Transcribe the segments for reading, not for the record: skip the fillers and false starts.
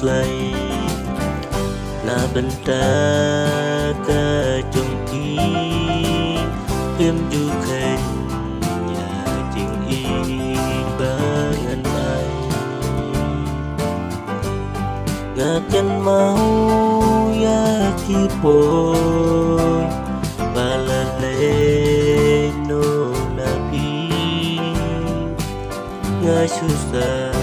slay là bên ta ca trong ký em du khen nhà tình y ba ngàn ai ngã chân máu ya kipoi balale no nabi ngã susah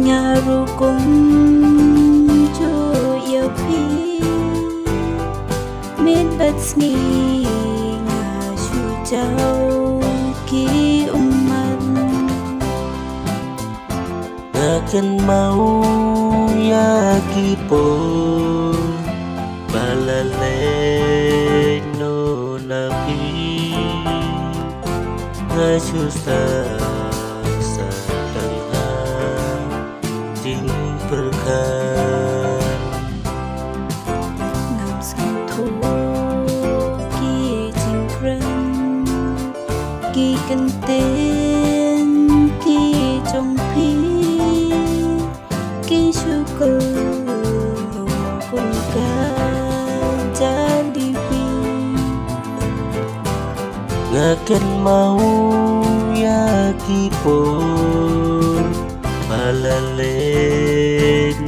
Nyaru kong cho yêu phi mến bất nghi ngà chu cháu ký man ngà chân máu ya kipo balale no nabi ngà chu berkan ngam sang thu ki chinh pran ki kan tên ki trong phi ki chu cơ cùng ca cha đi phi ngaken mau ya kipo balale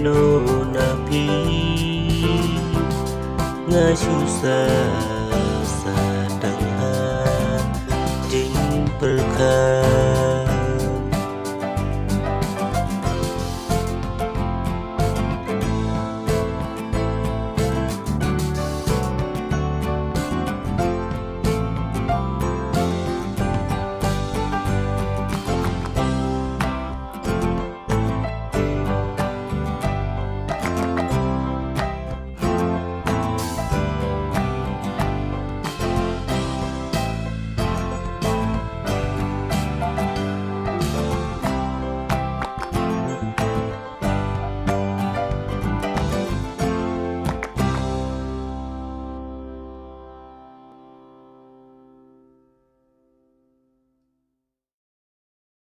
no nabi ngã susah sadang ha jing berkah